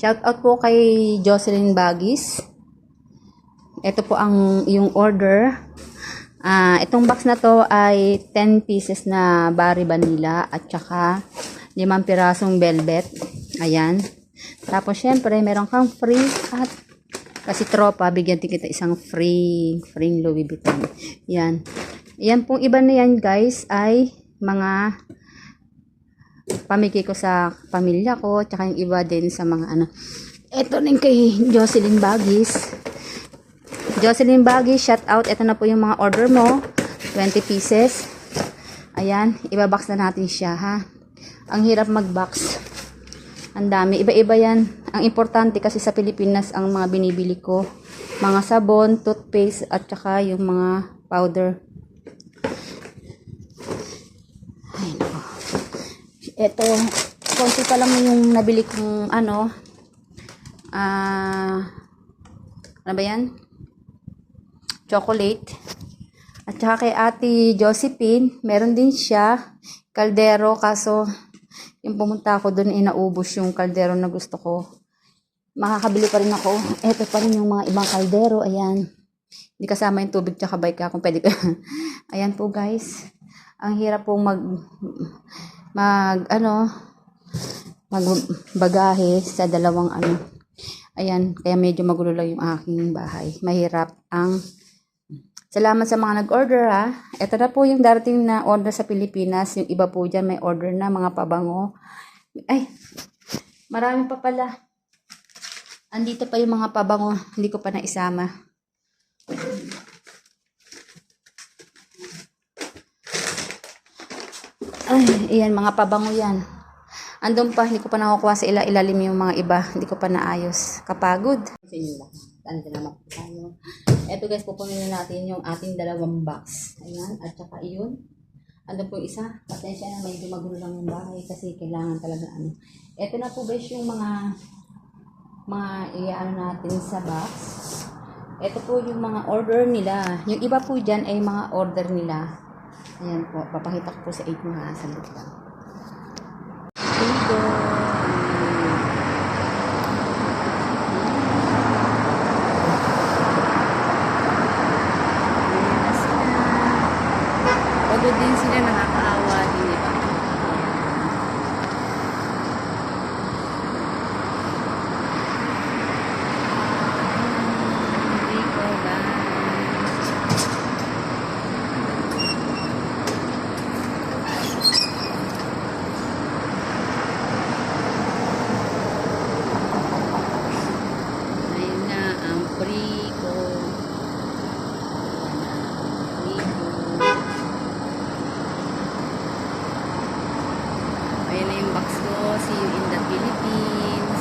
Shout out po kay Jocelyn Bagis. Ito po ang yung order. Itong box na to ay 10 pieces na Barry Vanilla at saka 5 pirasong velvet. Ayan. Tapos syempre meron kang free at kasi tropa, bigyan din kita isang free Louis Vuitton. Yan. Yan pong iba na yan guys ay mga pamigay ko sa pamilya ko, tsaka yung iba din sa mga ano. Ito din kay Jocelyn Bagis. Jocelyn Bagis, shout out. Ito na po yung mga order mo. 20 pieces. Ayan, ibabox na natin siya ha. Ang hirap mag-box. Ang dami. Iba-iba yan. Ang importante kasi sa Pilipinas ang mga binibili ko. Mga sabon, toothpaste, at saka yung mga powder. Ay, no. Ito, konti pa lang yung nabili kong ano ba yan? Chocolate. At saka kay Ate Josephine, meron din siya kaldero, kaso yung pumunta ako doon inaubos yung kaldero na gusto ko. Makakabili pa rin ako. Ito pa rin yung mga ibang kaldero. Ayan. Hindi kasama yung tubig tsaka bike kung pwede ka. Ayan po guys. Ang hirap pong magbagahe sa dalawang ano. Ayan, kaya medyo magulo lang yung aking bahay. Mahirap ang salamat sa mga nag-order ha. Ito na po yung darating na order sa Pilipinas. Yung iba po dyan may order na mga pabango. Ay, marami pa pala. Andito pa yung mga pabango. Hindi ko pa naisama. Ay, ayan, mga pabango yan. Andun pa, hindi ko pa nakukuha sa ilalim yung mga iba. Hindi ko pa naayos. Kapagod. Eto guys, pupunin natin yung ating dalawang box. Ayan, at saka yun. Andun po isa. Pasensya na, medyo magulo lang yung bahay kasi kailangan talaga ano. Eto na po guys yung mga iyaano natin sa box. Ito po yung mga order nila. Yung iba po dyan ay mga order nila. Ayan po, papakita ko po sa inyo ha. Sandali lang. Dito. Pagod din sila, nakakaawa din diba? Ayan na yung box ko. See you in the Philippines.